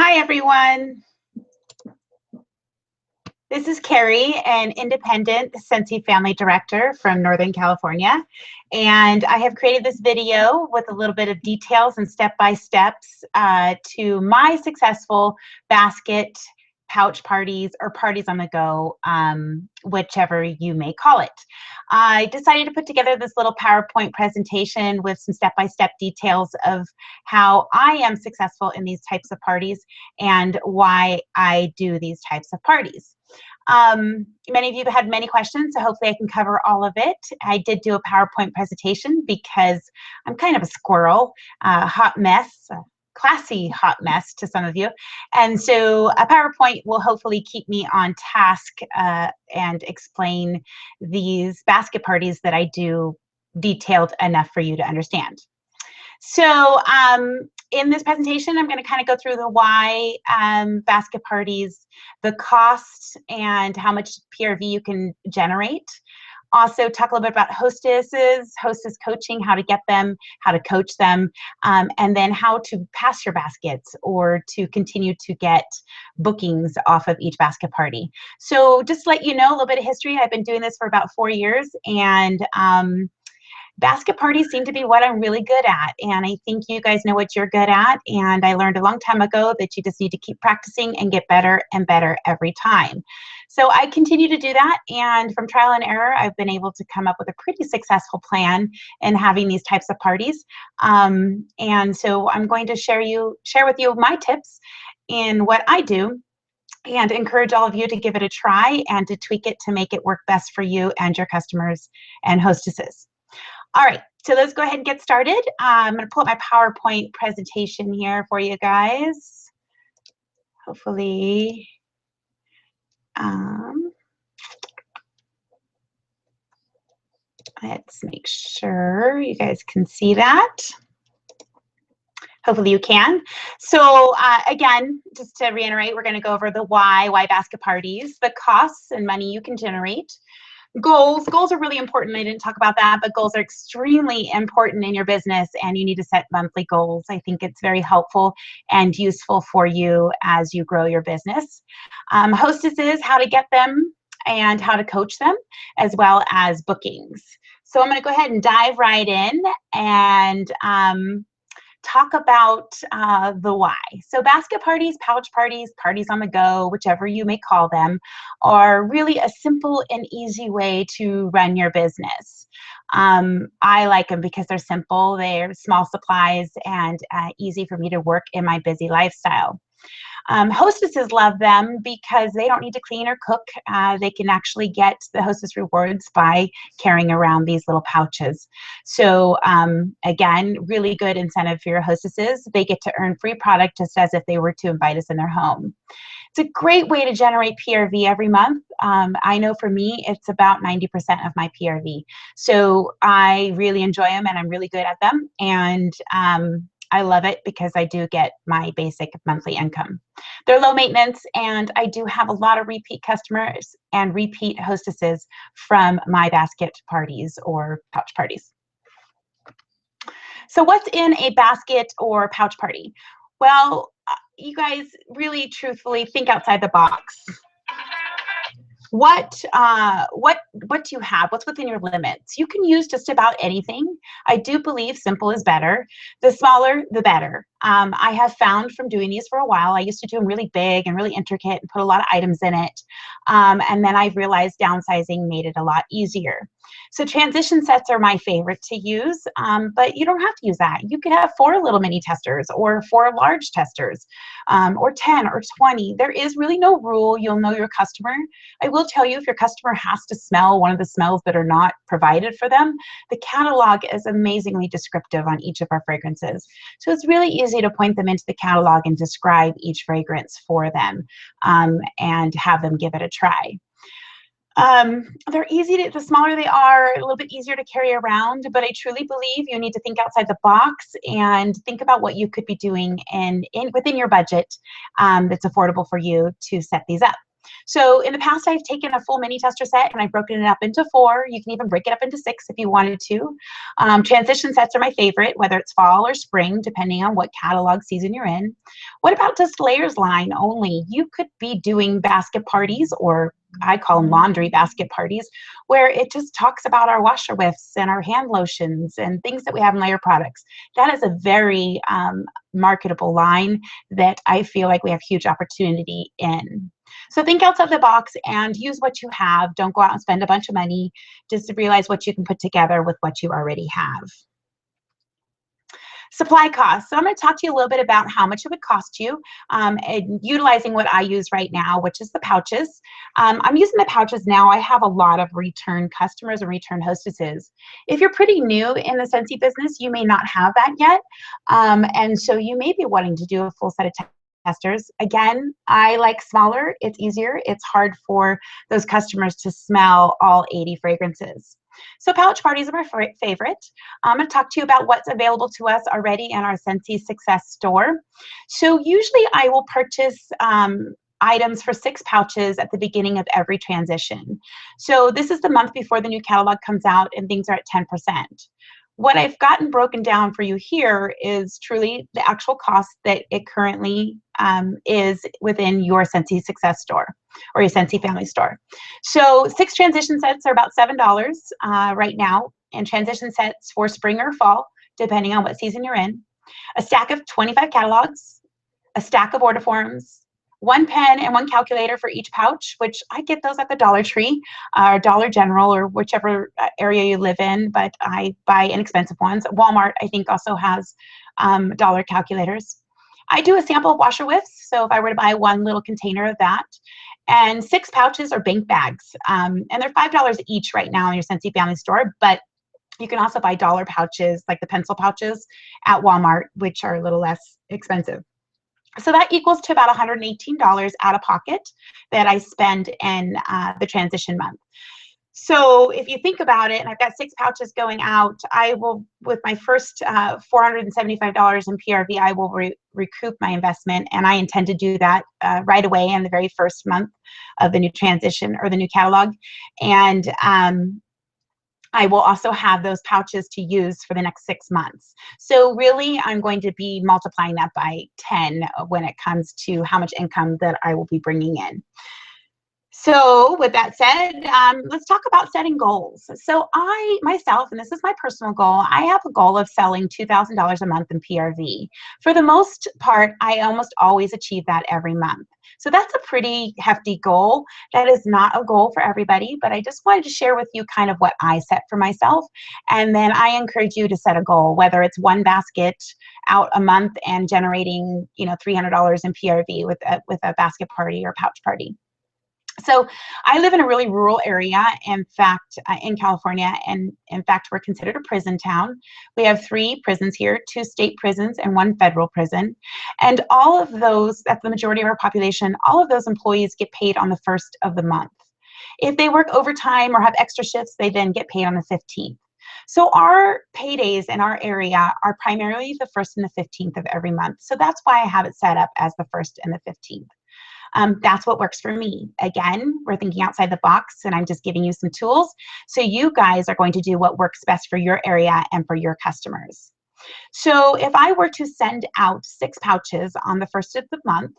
Hi, everyone. This is Carrie, an independent Scentsy family director from Northern California. And I have created this video with a little bit of details and step-by-steps to my successful basket, pouch parties, or parties on the go, whichever you may call it. I decided to put together this little PowerPoint presentation with some step-by-step details of how I am successful in these types of parties and why I do these types of parties. Many of you have had many questions, so hopefully I can cover all of it. I did do a PowerPoint presentation because I'm kind of a squirrel, hot mess, classy hot mess to some of you. And so a PowerPoint will hopefully keep me on task and explain these basket parties that I do detailed enough for you to understand. So in this presentation, I'm going to kind of go through the why basket parties, the cost, and how much PRV you can generate. Also talk a little bit about hostesses, hostess coaching, how to get them, how to coach them, and then how to pass your baskets or to continue to get bookings off of each basket party. So just to let you know a little bit of history, I've been doing this for about 4 years, and basket parties seem to be what I'm really good at, and I think you guys know what you're good at, and I learned a long time ago that you just need to keep practicing and get better and better every time. So I continue to do that, and from trial and error, I've been able to come up with a pretty successful plan in having these types of parties. And so I'm going to share with you my tips in what I do, and encourage all of you to give it a try and to tweak it to make it work best for you and your customers and hostesses. All right, so let's go ahead and get started. I'm going to pull up my PowerPoint presentation here for you guys. Hopefully, let's make sure you guys can see that. Hopefully you can. So again, just to reiterate, we're going to go over the why basket parties, the costs and money you can generate. Goals are really important. I didn't talk about that, but goals are extremely important in your business, and you need to set monthly goals. I think it's very helpful and useful for you as you grow your business. Hostesses, how to get them and how to coach them, as well as bookings. So I'm going to go ahead and dive right in and talk about the why. So basket parties, pouch parties, parties on the go, whichever you may call them, are really a simple and easy way to run your business. I like them because they're simple, they're small supplies, and easy for me to work in my busy lifestyle. Hostesses love them because they don't need to clean or cook. They can actually get the hostess rewards by carrying around these little pouches. So again, really good incentive for your hostesses. They get to earn free product just as if they were to invite us in their home. It's a great way to generate PRV every month. I know for me, it's about 90% of my PRV. So I really enjoy them, and I'm really good at them. And I love it because I do get my basic monthly income. They're low maintenance, and I do have a lot of repeat customers and repeat hostesses from my basket parties or pouch parties. So what's in a basket or pouch party? Well, you guys really truthfully think outside the box. What do you have? What's within your limits? You can use just about anything. I do believe simple is better. The smaller, the better. I have found from doing these for a while, I used to do them really big and really intricate and put a lot of items in it. And then I realized downsizing made it a lot easier. So transition sets are my favorite to use, but you don't have to use that. You could have 4 little mini testers or 4 large testers, or 10 or 20. There is really no rule. You'll know your customer. I will tell you, if your customer has to smell one of the smells that are not provided for them, the catalog is amazingly descriptive on each of our fragrances. So it's really easy to point them into the catalog and describe each fragrance for them, and have them give it a try. They're easy the smaller they are, a little bit easier to carry around, but I truly believe you need to think outside the box and think about what you could be doing within your budget that's affordable for you to set these up. So in the past, I've taken a full mini tester set and I've broken it up into 4. You can even break it up into 6 if you wanted to. Transition sets are my favorite, whether it's fall or spring, depending on what catalog season you're in. What about just layers line only? You could be doing basket parties, or I call them laundry basket parties, where it just talks about our washer whiffs and our hand lotions and things that we have in layer products. That is a very marketable line that I feel like we have huge opportunity in. So think outside the box and use what you have. Don't go out and spend a bunch of money. Just realize what you can put together with what you already have. Supply costs. So I'm going to talk to you a little bit about how much it would cost you and utilizing what I use right now, which is the pouches. I'm using the pouches now. I have a lot of return customers and return hostesses. If you're pretty new in the Scentsy business, you may not have that yet. And so you may be wanting to do a full set of testers. Again, I like smaller. It's easier. It's hard for those customers to smell all 80 fragrances. So pouch parties are my favorite. I'm going to talk to you about what's available to us already in our Scentsy Success store. So usually I will purchase items for 6 pouches at the beginning of every transition. So this is the month before the new catalog comes out and things are at 10%. What I've gotten broken down for you here is truly the actual cost that it currently is within your Scentsy Success store or your Scentsy Family store. So 6 transition sets are about $7 right now, and transition sets for spring or fall, depending on what season you're in. A stack of 25 catalogs, a stack of order forms, 1 pen and 1 calculator for each pouch, which I get those at the Dollar Tree or Dollar General or whichever area you live in, but I buy inexpensive ones. Walmart, I think, also has dollar calculators. I do a sample of washer whiffs, so if I were to buy 1 little container of that, and 6 pouches or bank bags, and they're $5 each right now in your Scentsy Family store, but you can also buy dollar pouches, like the pencil pouches at Walmart, which are a little less expensive. So that equals to about $118 out of pocket that I spend in the transition month. So if you think about it, and I've got 6 pouches going out, I will, with my first $475 in PRV, I will recoup my investment, and I intend to do that right away in the very first month of the new transition or the new catalog. And I will also have those pouches to use for the next 6 months. So really, I'm going to be multiplying that by 10 when it comes to how much income that I will be bringing in. So with that said, let's talk about setting goals. So I, myself, and this is my personal goal, I have a goal of selling $2,000 a month in PRV. For the most part, I almost always achieve that every month. So that's a pretty hefty goal. That is not a goal for everybody, but I just wanted to share with you kind of what I set for myself. And then I encourage you to set a goal, whether it's 1 basket out a month and generating, you know, $300 in PRV with a basket party or pouch party. So I live in a really rural area, in fact, in California, and in fact, we're considered a prison town. We have 3 prisons here, 2 state prisons and 1 federal prison. And all of those, that's the majority of our population, all of those employees get paid on the 1st of the month. If they work overtime or have extra shifts, they then get paid on the 15th. So our paydays in our area are primarily the 1st and the 15th of every month. So that's why I have it set up as the 1st and the 15th. That's what works for me. Again, we're thinking outside the box, and I'm just giving you some tools. So you guys are going to do what works best for your area and for your customers. So if I were to send out 6 pouches on the 1st of the month,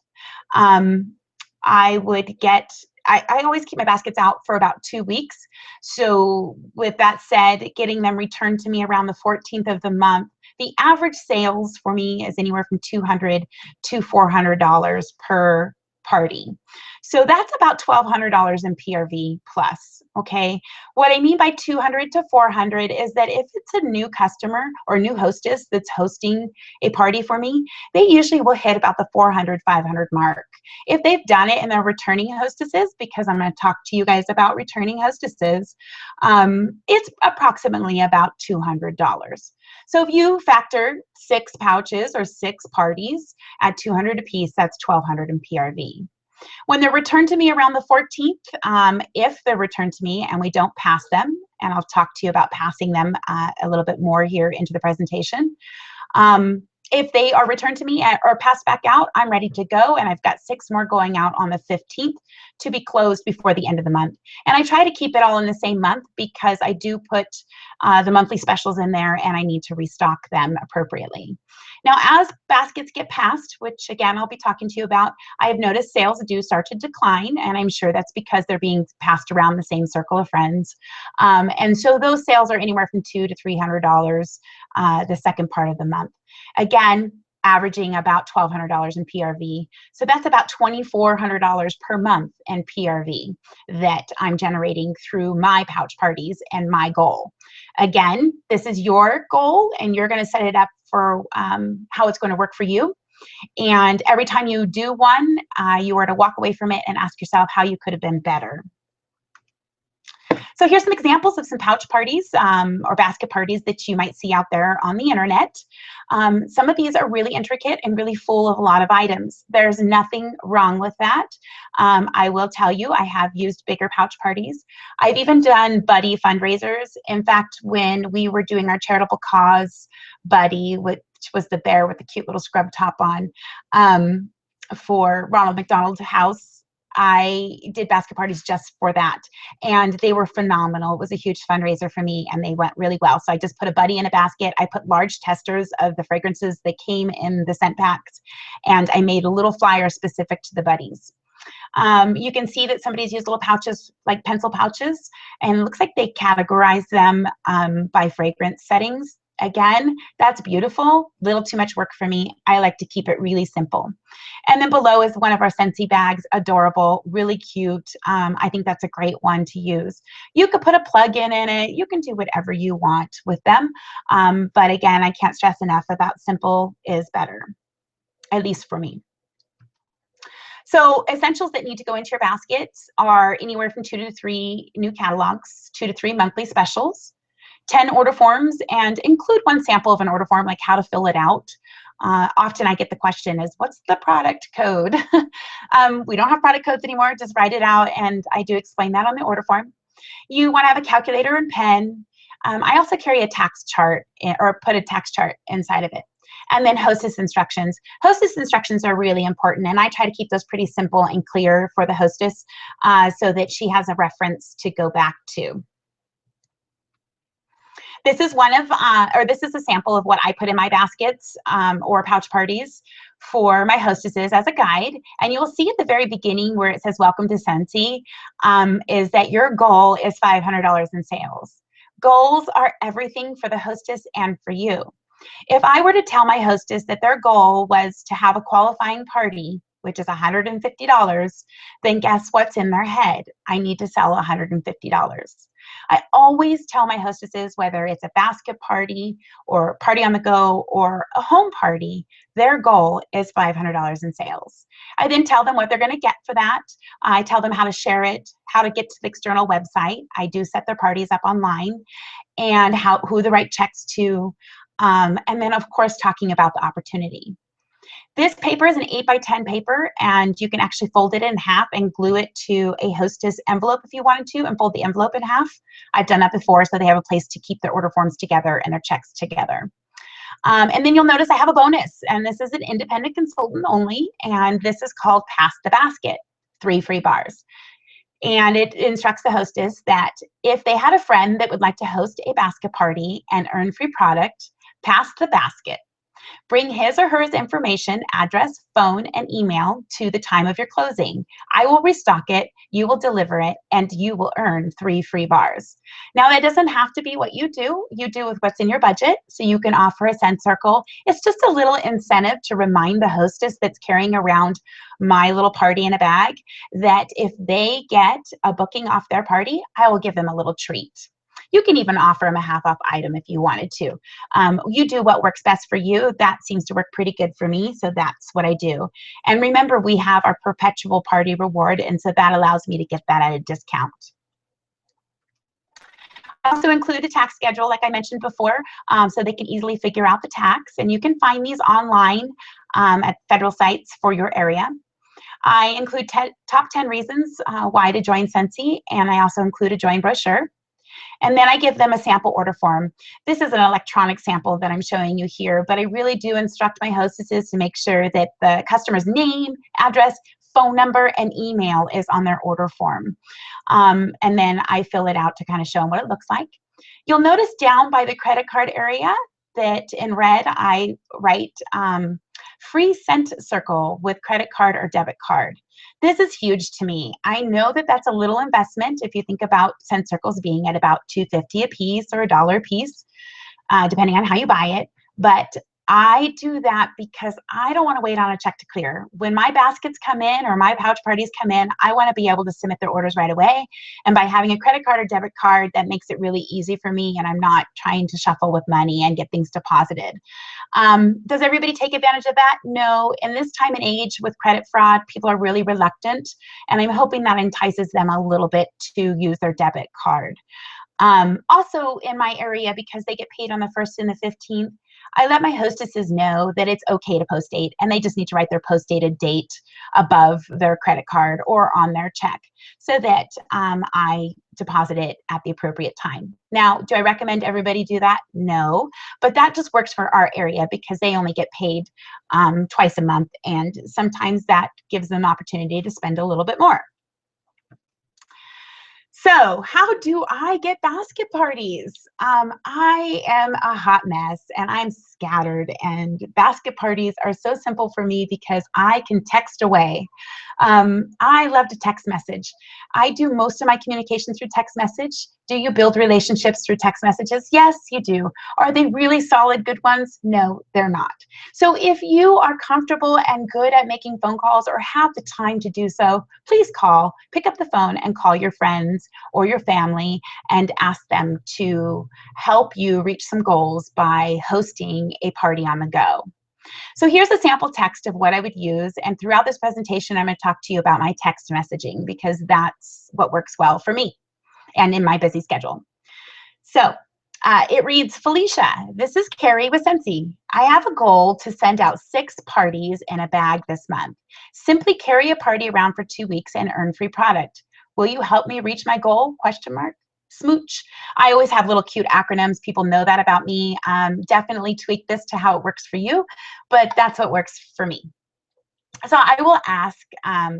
I would get, I always keep my baskets out for about 2 weeks. So with that said, getting them returned to me around the 14th of the month, the average sales for me is anywhere from $200 to $400 per party. So that's about $1,200 in PRV plus, okay? What I mean by 200 to 400 is that if it's a new customer or new hostess that's hosting a party for me, they usually will hit about the 400, 500 mark. If they've done it and they're returning hostesses, because I'm going to talk to you guys about returning hostesses, it's approximately about $200. So if you factor 6 pouches or 6 parties at $200 a piece, that's $1,200 in PRV. When they're returned to me around the 14th, if they're returned to me and we don't pass them, and I'll talk to you about passing them a little bit more here into the presentation, if they are returned to me or passed back out, I'm ready to go. And I've got 6 more going out on the 15th to be closed before the end of the month. And I try to keep it all in the same month because I do put the monthly specials in there and I need to restock them appropriately. Now, as baskets get passed, which again, I'll be talking to you about, I have noticed sales do start to decline, and I'm sure that's because they're being passed around the same circle of friends. And so those sales are anywhere from $200 to $300 the second part of the month. Again, averaging about $1,200 in PRV. So that's about $2,400 per month in PRV that I'm generating through my pouch parties and my goal. Again, this is your goal and you're going to set it up for how it's going to work for you. And every time you do one, you are to walk away from it and ask yourself how you could have been better. So here's some examples of some pouch parties or basket parties that you might see out there on the internet. Some of these are really intricate and really full of a lot of items. There's nothing wrong with that. I will tell you, I have used bigger pouch parties. I've even done buddy fundraisers. In fact, when we were doing our charitable cause buddy, which was the bear with the cute little scrub top on, for Ronald McDonald House, I did basket parties just for that, and they were phenomenal. It was a huge fundraiser for me, and they went really well. So I just put a buddy in a basket. I put large testers of the fragrances that came in the scent packs, and I made a little flyer specific to the buddies. You can see that somebody's used little pouches, like pencil pouches, and it looks like they categorize them by fragrance settings. Again, that's beautiful. Little too much work for me. I like to keep it really simple. And then below is one of our Scentsy bags. Adorable, really cute. I think that's a great one to use. You could put a plug-in in it. You can do whatever you want with them. But again, I can't stress enough about simple is better, at least for me. So essentials that need to go into your baskets are anywhere from 2 to 3 new catalogs, 2 to 3 monthly specials, 10 order forms, and include one sample of an order form, like how to fill it out. Often I get the question is, what's the product code? We don't have product codes anymore, just write it out, and I do explain that on the order form. You want to have a calculator and pen. I also carry a tax chart, or put a tax chart inside of it. And then hostess instructions. Hostess instructions are really important, and I try to keep those pretty simple and clear for the hostess so that she has a reference to go back to. This is one of, or this is a sample of what I put in my baskets or pouch parties for my hostesses as a guide. And you'll see at the very beginning where it says, welcome to Scentsy, is that your goal is $500 in sales. Goals are everything for the hostess and for you. If I were to tell my hostess that their goal was to have a qualifying party, which is $150, then guess what's in their head? I need to sell $150. I always tell my hostesses, whether it's a basket party or party on the go or a home party, their goal is $500 in sales. I then tell them what they're going to get for that. I tell them how to share it, how to get to the external website. I do set their parties up online, and who to write checks to. And then, of course, talking about the opportunity. This paper is an 8x10 paper, and you can actually fold it in half and glue it to a hostess envelope if you wanted to, and fold the envelope in half. I've done that before, so they have a place to keep their order forms together and their checks together. And then you'll notice I have a bonus, and this is an independent consultant only, and this is called Pass the Basket, 3 free bars. And it instructs the hostess that if they had a friend that would like to host a basket party and earn free product, pass the basket. Bring his or her information, address, phone, and email to the time of your closing. I will restock it, you will deliver it, and you will earn 3 free bars. Now, that doesn't have to be what you do. You do with what's in your budget, so you can offer a scent circle. It's just a little incentive to remind the hostess that's carrying around my little party in a bag that if they get a booking off their party, I will give them a little treat. You can even offer them a half-off item if you wanted to. You do what works best for you. That seems to work pretty good for me, so that's what I do. And remember, we have our perpetual party reward, and so that allows me to get that at a discount. I also include a tax schedule, like I mentioned before, so they can easily figure out the tax. And you can find these online at federal sites for your area. I include top 10 reasons why to join Scentsy, and I also include a join brochure. And then I give them a sample order form. This is an electronic sample that I'm showing you here, but I really do instruct my hostesses to make sure that the customer's name, address, phone number, and email is on their order form. And then I fill it out to kind of show them what it looks like. You'll notice down by the credit card area that in red I write free cent circle with credit card or debit card. This is huge to me. I know that that's a little investment if you think about cent circles being at about $2.50 a piece or $1 a piece, depending on how you buy it. But I do that because I don't want to wait on a check to clear. When my baskets come in or my pouch parties come in, I want to be able to submit their orders right away. And by having a credit card or debit card, that makes it really easy for me, and I'm not trying to shuffle with money and get things deposited. Does everybody take advantage of that? No. In this time and age with credit fraud, people are really reluctant, and I'm hoping that entices them a little bit to use their debit card. Also in my area, because they get paid on the 1st and the 15th, I let my hostesses know that it's okay to post date, and they just need to write their post dated date above their credit card or on their check so that I deposit it at the appropriate time. Now, do I recommend everybody do that? No, but that just works for our area because they only get paid twice a month, and sometimes that gives them opportunity to spend a little bit more. So how do I get basket parties? I am a hot mess and I'm scattered, and basket parties are so simple for me because I can text away. I love to text message. I do most of my communication through text message. Do you build relationships through text messages? Yes, you do. Are they really solid, good ones? No, they're not. So if you are comfortable and good at making phone calls or have the time to do so, please pick up the phone and call your friends or your family and ask them to help you reach some goals by hosting a party on the go. So here's a sample text of what I would use, and throughout this presentation I'm going to talk to you about my text messaging because that's what works well for me and in my busy schedule. So it reads, Felicia, this is Carrie with Scentsy. I have a goal to send out 6 parties in a bag this month. Simply carry a party around for 2 weeks and earn free product. Will you help me reach my goal? ? Smooch. I always have little cute acronyms. People know that about me. Definitely tweak this to how it works for you, but that's what works for me. So I will ask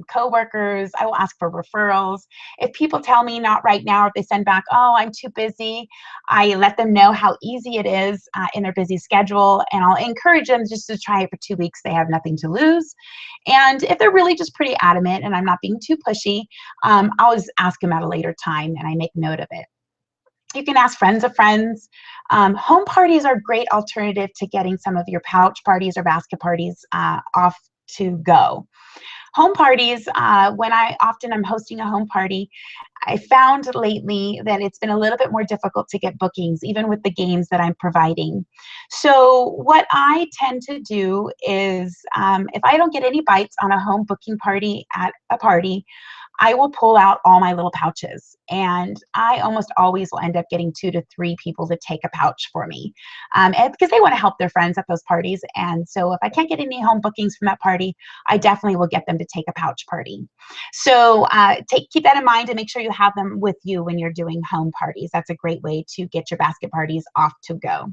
coworkers, I will ask for referrals. If people tell me not right now, if they send back, oh, I'm too busy, I let them know how easy it is in their busy schedule, and I'll encourage them just to try it for 2 weeks. They have nothing to lose. And if they're really just pretty adamant and I'm not being too pushy, I'll always ask them at a later time and I make note of it. You can ask friends of friends. Home parties are a great alternative to getting some of your pouch parties or basket parties off to go. Home parties, when I'm hosting a home party, I found lately that it's been a little bit more difficult to get bookings, even with the games that I'm providing. So what I tend to do is, if I don't get any bites on a home booking party at a party, I will pull out all my little pouches, and I almost always will end up getting 2 to 3 people to take a pouch for me, and because they want to help their friends at those parties. And so if I can't get any home bookings from that party, I definitely will get them to take a pouch party. So keep that in mind and make sure you have them with you when you're doing home parties. That's a great way to get your basket parties off to go.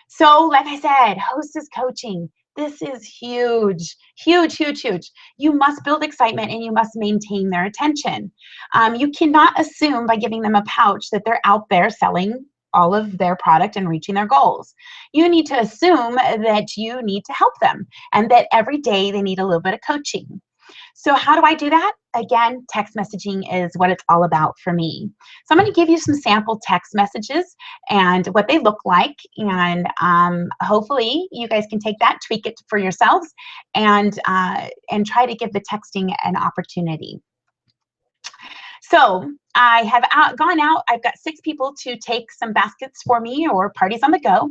So like I said, hostess coaching. This is huge, huge, huge, huge. You must build excitement and you must maintain their attention. You cannot assume by giving them a pouch that they're out there selling all of their product and reaching their goals. You need to assume that you need to help them and that every day they need a little bit of coaching. So how do I do that? Again, text messaging is what it's all about for me. So I'm going to give you some sample text messages and what they look like, and hopefully you guys can take that, tweak it for yourselves, and try to give the texting an opportunity. So I have gone out, I've got 6 people to take some baskets for me or parties on the go,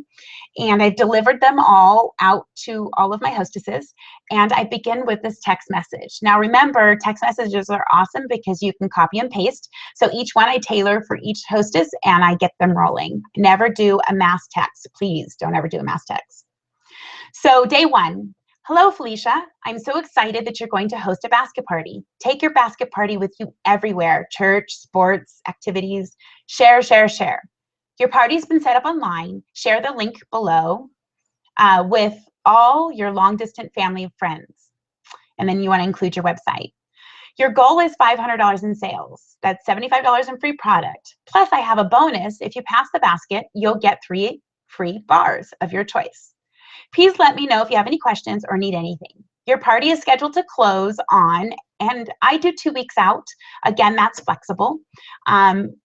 and I've delivered them all out to all of my hostesses, and I begin with this text message. Now remember, text messages are awesome because you can copy and paste, so each one I tailor for each hostess and I get them rolling. Never do a mass text, please don't ever do a mass text. So day 1, Hello, Felicia. I'm so excited that you're going to host a basket party. Take your basket party with you everywhere, church, sports, activities. Share, share, share. Your party's been set up online. Share the link below with all your long-distance family and friends. And then you want to include your website. Your goal is $500 in sales. That's $75 in free product. Plus, I have a bonus. If you pass the basket, you'll get 3 free bars of your choice. Please let me know if you have any questions or need anything. Your party is scheduled to close on, and I do 2 weeks out. Again, that's flexible. When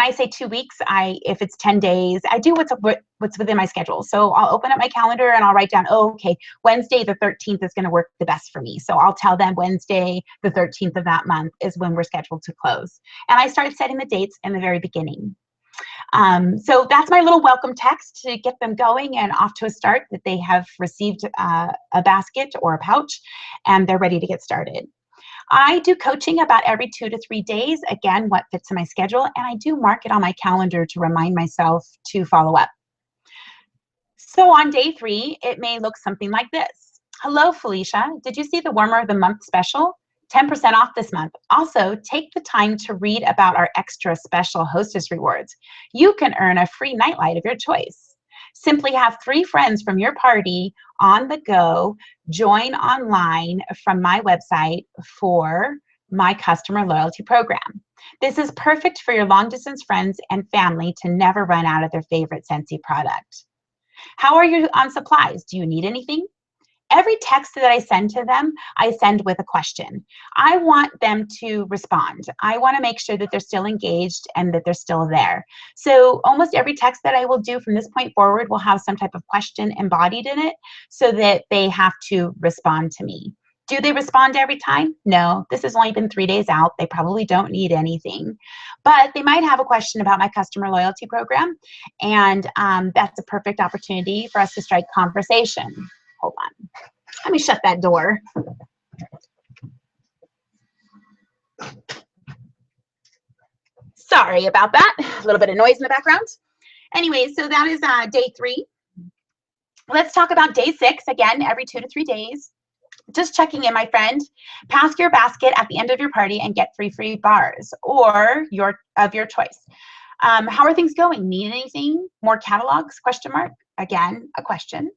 I say 2 weeks, if it's 10 days, I do what's within my schedule. So I'll open up my calendar and I'll write down, oh, okay, Wednesday the 13th is going to work the best for me. So I'll tell them Wednesday the 13th of that month is when we're scheduled to close. And I start setting the dates in the very beginning. So that's my little welcome text to get them going and off to a start, that they have received a basket or a pouch and they're ready to get started. I do coaching about every 2 to 3 days, again, what fits in my schedule, and I do mark it on my calendar to remind myself to follow up. So on day 3, it may look something like this. Hello, Felicia. Did you see the Warmer of the Month special? 10% off this month. Also, take the time to read about our extra special hostess rewards. You can earn a free nightlight of your choice. Simply have 3 friends from your party on the go join online from my website for my customer loyalty program. This is perfect for your long distance friends and family to never run out of their favorite Scentsy product. How are you on supplies? Do you need anything? Every text that I send to them, I send with a question. I want them to respond. I want to make sure that they're still engaged and that they're still there. So almost every text that I will do from this point forward will have some type of question embodied in it so that they have to respond to me. Do they respond every time? No, this has only been 3 days out. They probably don't need anything, but they might have a question about my customer loyalty program, and that's a perfect opportunity for us to strike conversation. Hold on. Let me shut that door. Sorry about that. A little bit of noise in the background. Anyway, so that is day 3. Let's talk about day 6. Again, every 2 to 3 days. Just checking in, my friend. Pass your basket at the end of your party and get 3 free bars or of your choice. How are things going? Need anything? More catalogs? Question mark. Again, a question.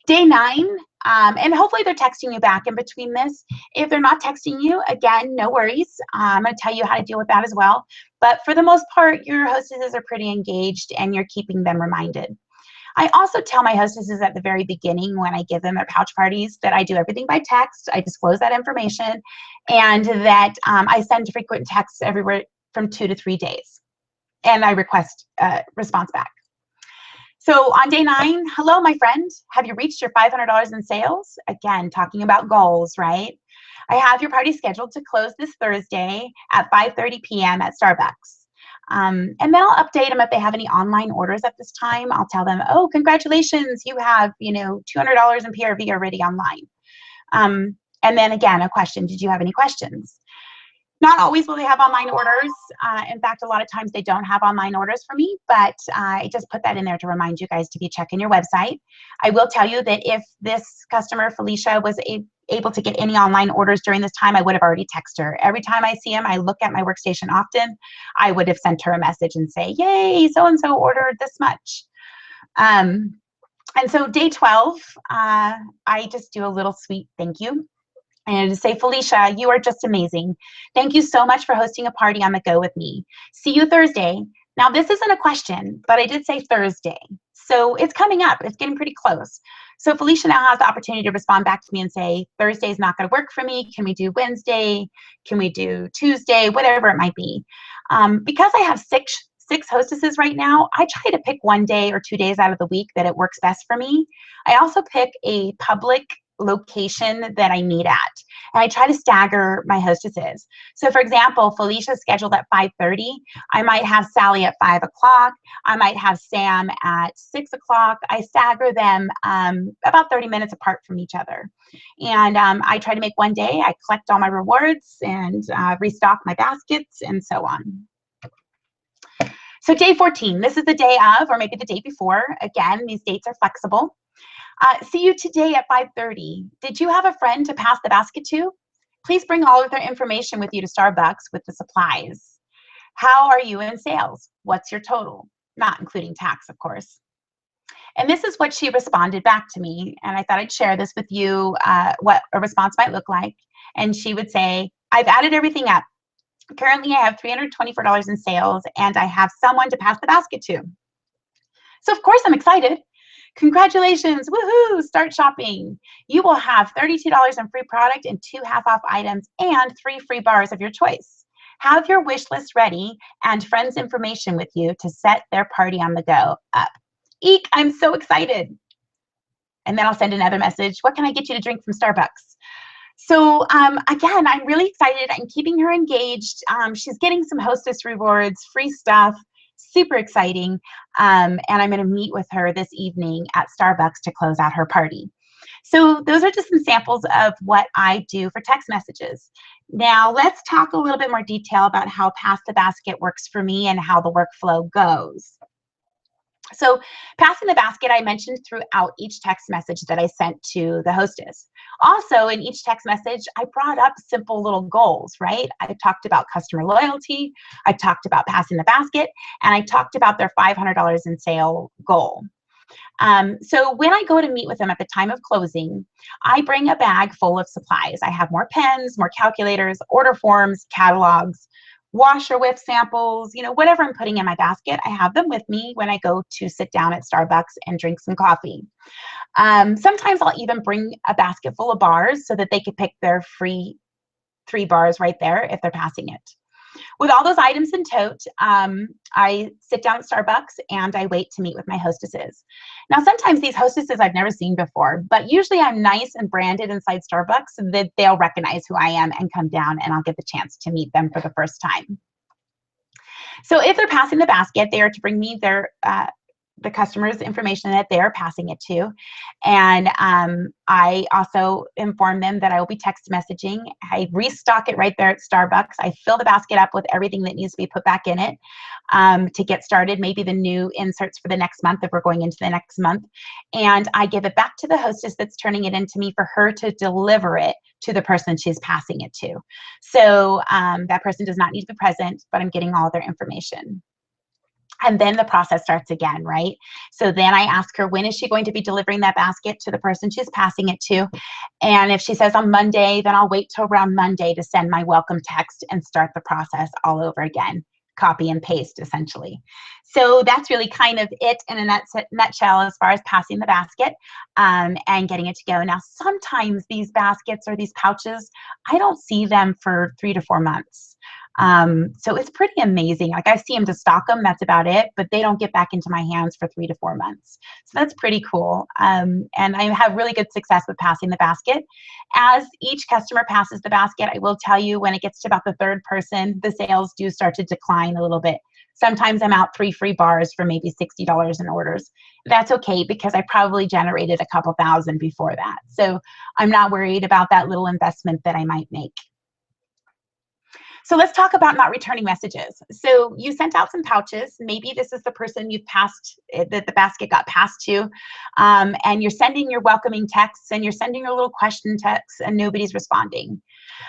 Day 9, and hopefully they're texting you back in between this. If they're not texting you, again, no worries. I'm going to tell you how to deal with that as well. But for the most part, your hostesses are pretty engaged and you're keeping them reminded. I also tell my hostesses at the very beginning when I give them their pouch parties that I do everything by text. I disclose that information, and that I send frequent texts everywhere from 2 to 3 days. And I request a response back. So on day 9, hello, my friend. Have you reached your $500 in sales? Again, talking about goals, right? I have your party scheduled to close this Thursday at 5:30 p.m. at Starbucks. And then I'll update them if they have any online orders at this time. I'll tell them, oh, congratulations, you have, $200 in PRV already online. And then again, a question, did you have any questions? Not always will they have online orders. In fact, a lot of times they don't have online orders for me, but I just put that in there to remind you guys to be checking your website. I will tell you that if this customer, Felicia, was able to get any online orders during this time, I would have already texted her. Every time I see him, I look at my workstation often. I would have sent her a message and say, yay, so-and-so ordered this much. And so day 12, I just do a little sweet thank you. And say, Felicia, you are just amazing. Thank you so much for hosting a party on the go with me. See you Thursday. Now, this isn't a question, but I did say Thursday. So it's coming up. It's getting pretty close. So Felicia now has the opportunity to respond back to me and say, Thursday is not going to work for me. Can we do Wednesday? Can we do Tuesday? Whatever it might be. Because I have six hostesses right now, I try to pick 1 day or 2 days out of the week that it works best for me. I also pick a public location that I meet at, and I try to stagger my hostesses. So for example, Felicia's scheduled at 5:30. I might have Sally at 5 o'clock. I might have Sam at 6 o'clock. I stagger them about 30 minutes apart from each other. And I try to make 1 day, I collect all my rewards and restock my baskets and so on. So day 14, this is the day of, or maybe the day before. Again, these dates are flexible. See you today at 5:30. Did you have a friend to pass the basket to? Please bring all of their information with you to Starbucks with the supplies. How are you in sales? What's your total? Not including tax, of course. And this is what she responded back to me. And I thought I'd share this with you, what a response might look like. And she would say, I've added everything up. Currently, I have $324 in sales, and I have someone to pass the basket to. So of course I'm excited. Congratulations, woohoo, start shopping. You will have $32 in free product and 2 half-off items and 3 free bars of your choice. Have your wish list ready and friends' information with you to set their party on the go up. Eek, I'm so excited. And then I'll send another message. What can I get you to drink from Starbucks? So again, I'm really excited. I'm keeping her engaged. She's getting some Hostess rewards, free stuff, super exciting. And I'm going to meet with her this evening at Starbucks to close out her party. So those are just some samples of what I do for text messages. Now let's talk a little bit more detail about how Pass the Basket works for me and how the workflow goes. So passing the basket, I mentioned throughout each text message that I sent to the hostess. Also, in each text message, I brought up simple little goals, right? I talked about customer loyalty, I talked about passing the basket, and I talked about their $500 in sale goal. So when I go to meet with them at the time of closing, I bring a bag full of supplies. I have more pens, more calculators, order forms, catalogs, washer whip samples, you know, whatever I'm putting in my basket, I have them with me when I go to sit down at Starbucks and drink some coffee. Sometimes I'll even bring a basket full of bars so that they could pick their free 3 bars right there if they're passing it. With all those items in tote, I sit down at Starbucks and I wait to meet with my hostesses. Now, sometimes these hostesses I've never seen before, but usually I'm nice and branded inside Starbucks so that they'll recognize who I am and come down and I'll get the chance to meet them for the first time. So if they're passing the basket, they are to bring me their the customer's information that they're passing it to. And I also inform them that I will be text messaging. I restock it right there at Starbucks. I fill the basket up with everything that needs to be put back in it to get started, maybe the new inserts for the next month if we're going into the next month. And I give it back to the hostess that's turning it into me for her to deliver it to the person she's passing it to. So that person does not need to be present, but I'm getting all their information. And then the process starts again, right? So then I ask her, when is she going to be delivering that basket to the person she's passing it to? And if she says on Monday, then I'll wait till around Monday to send my welcome text and start the process all over again. Copy and paste, essentially. So that's really kind of it in a nutshell as far as passing the basket and getting it to go. Now, sometimes these baskets or these pouches, I don't see them for 3 to 4 months. So it's pretty amazing. Like I see them to stock them, that's about it, but they don't get back into my hands for 3 to 4 months. So that's pretty cool. And I have really good success with passing the basket. As each customer passes the basket, I will tell you when it gets to about the 3rd person, the sales do start to decline a little bit. Sometimes I'm out 3 free bars for maybe $60 in orders. That's okay because I probably generated a couple thousand before that. So I'm not worried about that little investment that I might make. So let's talk about not returning messages. So you sent out some pouches. Maybe this is the person you've passed, that the basket got passed to, and you're sending your welcoming texts and you're sending your little question texts and nobody's responding.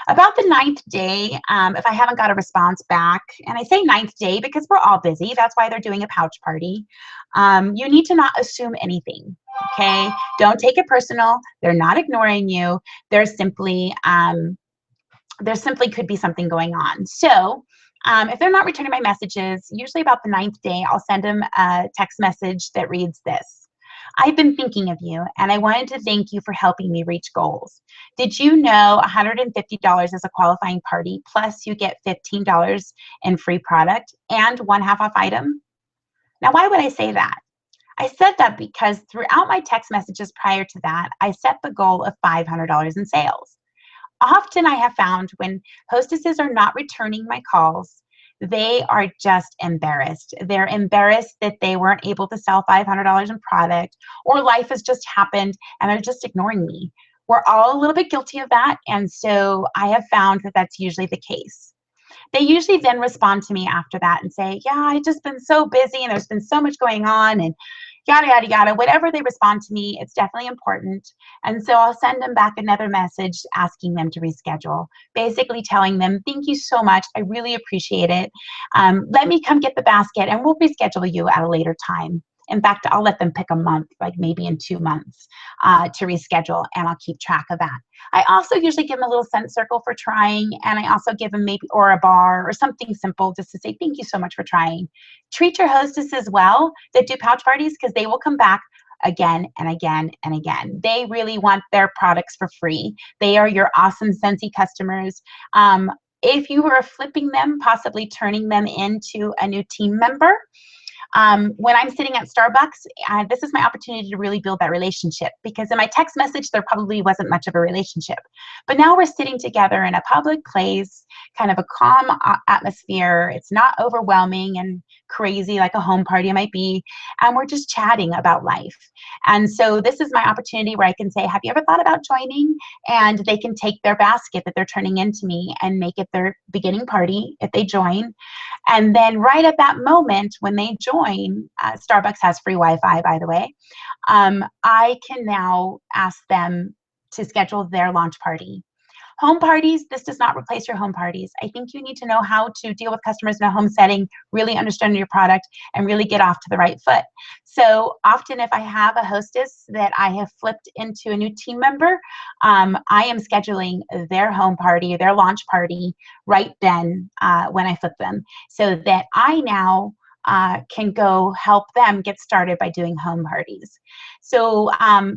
About the 9th day, if I haven't got a response back, and I say 9th day because we're all busy, that's why they're doing a pouch party, you need to not assume anything, okay? Don't take it personal. They're not ignoring you. They're simply, there simply could be something going on. So if they're not returning my messages, usually about the 9th day, I'll send them a text message that reads this. I've been thinking of you, and I wanted to thank you for helping me reach goals. Did you know $150 is a qualifying party, plus you get $15 in free product and 1 half-off item? Now, why would I say that? I said that because throughout my text messages prior to that, I set the goal of $500 in sales. Often I have found when hostesses are not returning my calls, they are just embarrassed. They're embarrassed that they weren't able to sell $500 in product, or life has just happened and they're just ignoring me. We're all a little bit guilty of that, and so I have found that that's usually the case. They usually then respond to me after that and say, yeah, I've just been so busy and there's been so much going on, and yada, yada, yada. Whatever they respond to me, it's definitely important. And so I'll send them back another message asking them to reschedule, basically telling them, thank you so much. I really appreciate it. Let me come get the basket and we'll reschedule you at a later time. In fact, I'll let them pick a month, like maybe in 2 months, to reschedule, and I'll keep track of that. I also usually give them a little scent circle for trying, and I also give them maybe, or a bar or something simple just to say, thank you so much for trying. Treat your hostesses well that do pouch parties, because they will come back again and again and again. They really want their products for free. They are your awesome Scentsy customers. If you are flipping them, possibly turning them into a new team member, when I'm sitting at Starbucks, this is my opportunity to really build that relationship, because in my text message, there probably wasn't much of a relationship. But now we're sitting together in a public place, kind of a calm atmosphere. It's not overwhelming and crazy like a home party might be. And we're just chatting about life. And so this is my opportunity where I can say, have you ever thought about joining? And they can take their basket that they're turning into me and make it their beginning party if they join. And then right at that moment when they join, Starbucks has free Wi-Fi, by the way, I can now ask them to schedule their launch party. Home parties, this does not replace your home parties. I think you need to know how to deal with customers in a home setting, really understand your product, and really get off to the right foot. So often if I have a hostess that I have flipped into a new team member, I am scheduling their home party, their launch party right then when I flip them, so that I now can go help them get started by doing home parties. So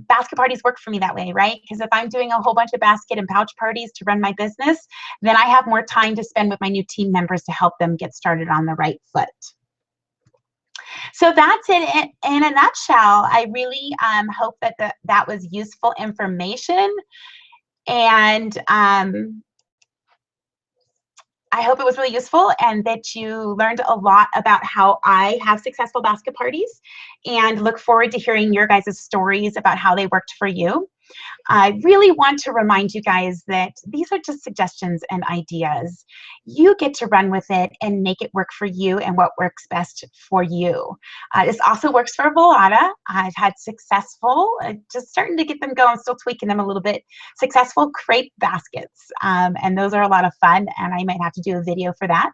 basket parties work for me that way, right? Because if I'm doing a whole bunch of basket and pouch parties to run my business, then I have more time to spend with my new team members to help them get started on the right foot. So that's it in a nutshell. I really hope that that was useful information. And I hope it was really useful and that you learned a lot about how I have successful basket parties, and look forward to hearing your guys' stories about how they worked for you. I really want to remind you guys that these are just suggestions and ideas. You get to run with it and make it work for you and what works best for you. This also works for Volata. I've had successful, just starting to get them going, still tweaking them a little bit, successful crepe baskets. And those are a lot of fun, and I might have to do a video for that.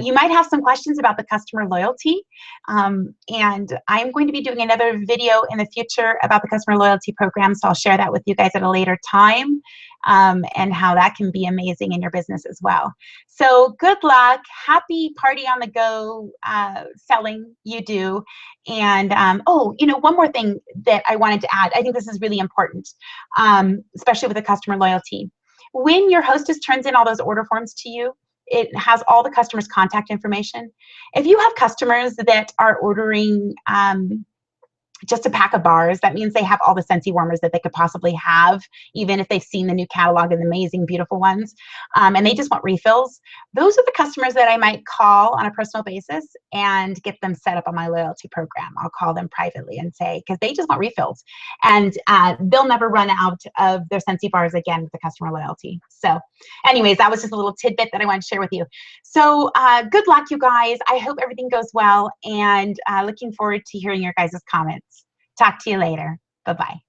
You might have some questions about the customer loyalty, and I'm going to be doing another video in the future about the customer loyalty program, so I'll share that with you guys at a later time, and how that can be amazing in your business as well. So good luck, happy party on the go selling you do. And oh, you know, one more thing that I wanted to add, I think this is really important, especially with the customer loyalty. When your hostess turns in all those order forms to you, it has all the customers' contact information. If you have customers that are ordering just a pack of bars, that means they have all the Scentsy warmers that they could possibly have, even if they've seen the new catalog and the amazing, beautiful ones, and they just want refills. Those are the customers that I might call on a personal basis and get them set up on my loyalty program. I'll call them privately and say, because they just want refills, and they'll never run out of their Scentsy bars again with the customer loyalty. So anyways, that was just a little tidbit that I wanted to share with you. So good luck, you guys. I hope everything goes well, and looking forward to hearing your guys' comments. Talk to you later. Bye-bye.